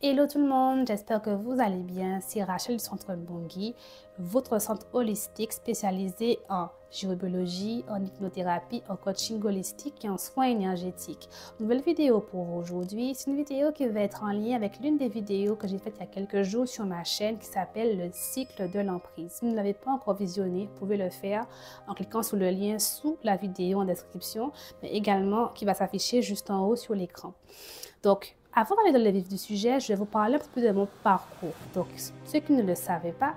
Hello tout le monde, j'espère que vous allez bien. C'est Rachel du Centre Mbongi, votre centre holistique spécialisé en gyrobiologie, en hypnothérapie, en coaching holistique et en soins énergétiques. Nouvelle vidéo pour vous aujourd'hui. C'est une vidéo qui va être en lien avec l'une des vidéos que j'ai faites il y a quelques jours sur ma chaîne qui s'appelle le cycle de l'emprise. Si vous ne l'avez pas encore visionné, vous pouvez le faire en cliquant sur le lien sous la vidéo en description, mais également qui va s'afficher juste en haut sur l'écran. Donc, avant d'aller dans le vif du sujet, je vais vous parler un peu de mon parcours. Donc, ceux qui ne le savaient pas,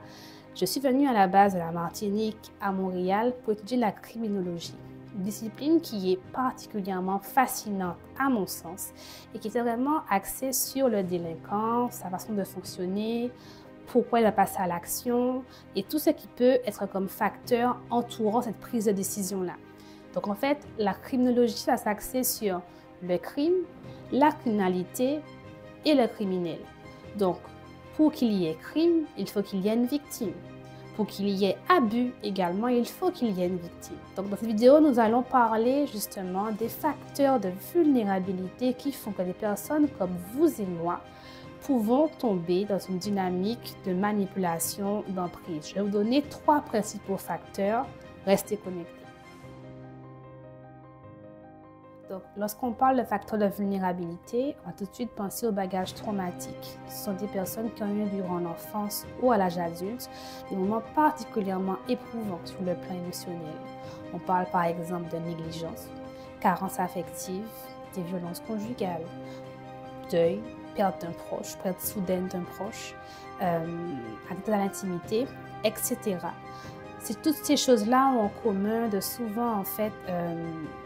je suis venue à la base de la Martinique à Montréal pour étudier la criminologie, une discipline qui est particulièrement fascinante à mon sens et qui est vraiment axée sur le délinquant, sa façon de fonctionner, pourquoi il va passer à l'action et tout ce qui peut être comme facteur entourant cette prise de décision-là. Donc, en fait, la criminologie va s'axer sur le crime, la criminalité et le criminel. Donc, pour qu'il y ait crime, il faut qu'il y ait une victime. Pour qu'il y ait abus également, il faut qu'il y ait une victime. Donc, dans cette vidéo, nous allons parler justement des facteurs de vulnérabilité qui font que des personnes comme vous et moi pouvons tomber dans une dynamique de manipulation, d'emprise. Je vais vous donner 3 principaux facteurs. Restez connectés. Donc, lorsqu'on parle de facteurs de vulnérabilité, on va tout de suite penser au bagage traumatique. Ce sont des personnes qui ont eu durant l'enfance ou à l'âge adulte des moments particulièrement éprouvants sur le plan émotionnel. On parle par exemple de négligence, carence affective, des violences conjugales, deuil, perte d'un proche, perte soudaine d'un proche, atteinte à l'intimité, etc. Toutes ces choses-là ont en commun de souvent en fait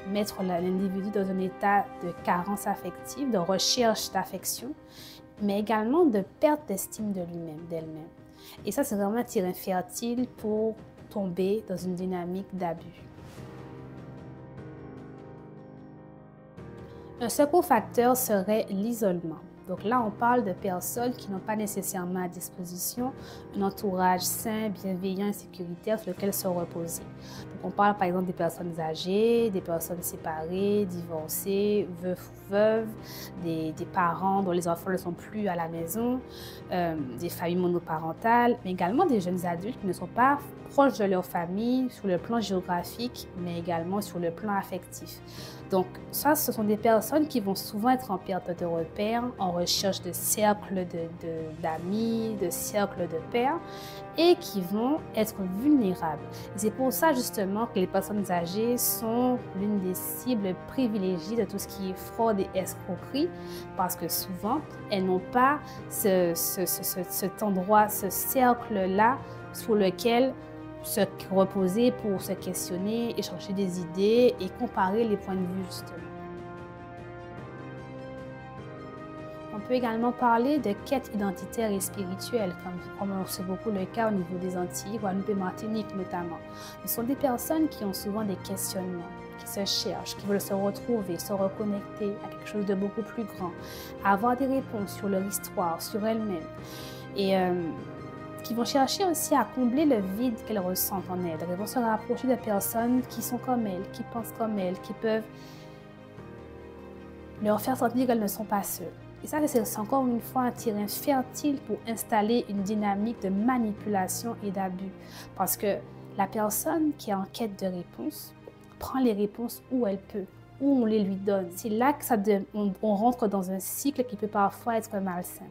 mettre l'individu dans un état de carence affective, de recherche d'affection, mais également de perte d'estime de lui-même, d'elle-même. Et ça, c'est vraiment un terrain fertile pour tomber dans une dynamique d'abus. Un second facteur serait l'isolement. Donc là, on parle de personnes qui n'ont pas nécessairement à disposition un entourage sain, bienveillant et sécuritaire sur lequel se reposer. Donc on parle par exemple des personnes âgées, des personnes séparées, divorcées, veufs ou veuves, des parents dont les enfants ne sont plus à la maison, des familles monoparentales, mais également des jeunes adultes qui ne sont pas proches de leur famille sur le plan géographique, mais également sur le plan affectif. Donc ça, ce sont des personnes qui vont souvent être en perte de repères, en recherche de cercles d'amis, de cercles de pairs et qui vont être vulnérables. C'est pour ça justement que les personnes âgées sont l'une des cibles privilégiées de tout ce qui est fraude et escroquerie parce que souvent, elles n'ont pas cet endroit, ce cercle-là sur lequel se reposer pour se questionner, échanger des idées et comparer les points de vue justement. On peut également parler de quête identitaire et spirituelle, comme c'est beaucoup le cas au niveau des Antilles, Guadeloupe et Martinique notamment. Ce sont des personnes qui ont souvent des questionnements, qui se cherchent, qui veulent se retrouver, se reconnecter à quelque chose de beaucoup plus grand, avoir des réponses sur leur histoire, sur elles-mêmes. Et qui vont chercher aussi à combler le vide qu'elles ressentent en elles. Elles vont se rapprocher de personnes qui sont comme elles, qui pensent comme elles, qui peuvent leur faire sentir qu'elles ne sont pas seules. Et ça, c'est encore une fois un terrain fertile pour installer une dynamique de manipulation et d'abus. Parce que la personne qui est en quête de réponses prend les réponses où elle peut, où on les lui donne. C'est là que on rentre dans un cycle qui peut parfois être malsain.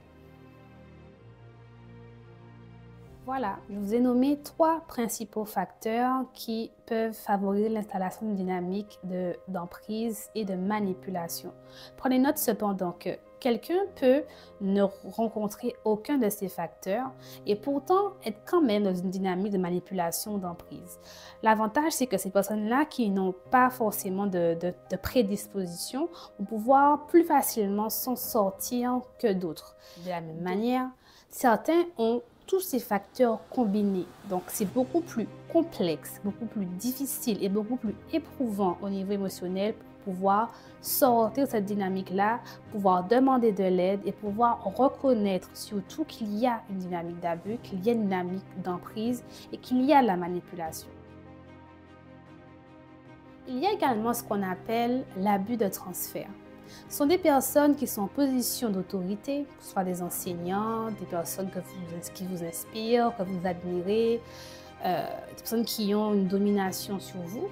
Voilà, je vous ai nommé 3 principaux facteurs qui peuvent favoriser l'installation d'une dynamique d'emprise et de manipulation. Prenez note cependant que quelqu'un peut ne rencontrer aucun de ces facteurs et pourtant être quand même dans une dynamique de manipulation, d'emprise. L'avantage, c'est que ces personnes-là qui n'ont pas forcément de prédisposition vont pouvoir plus facilement s'en sortir que d'autres. De la même manière, certains ont tous ces facteurs combinés. Donc, c'est beaucoup plus complexe, beaucoup plus difficile et beaucoup plus éprouvant au niveau émotionnel pour pouvoir sortir de cette dynamique-là, pouvoir demander de l'aide et pouvoir reconnaître surtout qu'il y a une dynamique d'abus, qu'il y a une dynamique d'emprise et qu'il y a de la manipulation. Il y a également ce qu'on appelle l'abus de transfert. Ce sont des personnes qui sont en position d'autorité, que ce soit des enseignants, des personnes qui vous inspirent, que vous admirez, des personnes qui ont une domination sur vous,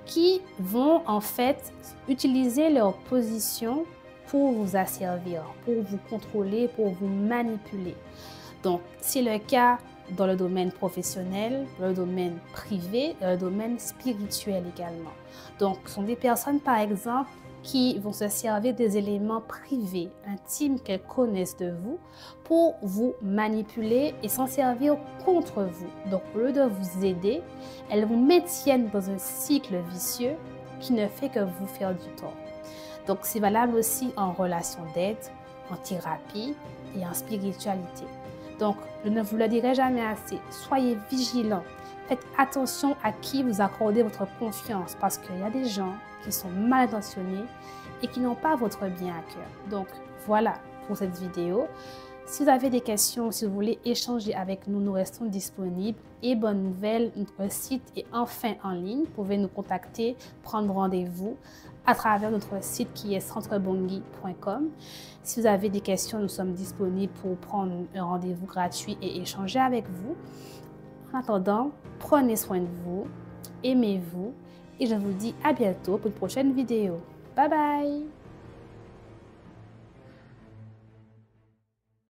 qui vont en fait utiliser leur position pour vous asservir, pour vous contrôler, pour vous manipuler. Donc, c'est le cas dans le domaine professionnel, dans le domaine privé, dans le domaine spirituel également. Donc, ce sont des personnes, par exemple, qui vont se servir des éléments privés, intimes qu'elles connaissent de vous pour vous manipuler et s'en servir contre vous. Donc, au lieu de vous aider, elles vous maintiennent dans un cycle vicieux qui ne fait que vous faire du tort. Donc, c'est valable aussi en relation d'aide, en thérapie et en spiritualité. Donc, je ne vous le dirai jamais assez, soyez vigilants. Faites attention à qui vous accordez votre confiance parce qu'il y a des gens qui sont mal intentionnés et qui n'ont pas votre bien à cœur. Donc, voilà pour cette vidéo. Si vous avez des questions, si vous voulez échanger avec nous, nous restons disponibles. Et bonne nouvelle, notre site est enfin en ligne. Vous pouvez nous contacter, prendre rendez-vous à travers notre site qui est centrebongi.com. Si vous avez des questions, nous sommes disponibles pour prendre un rendez-vous gratuit et échanger avec vous. En attendant, prenez soin de vous, aimez-vous et je vous dis à bientôt pour une prochaine vidéo. Bye bye!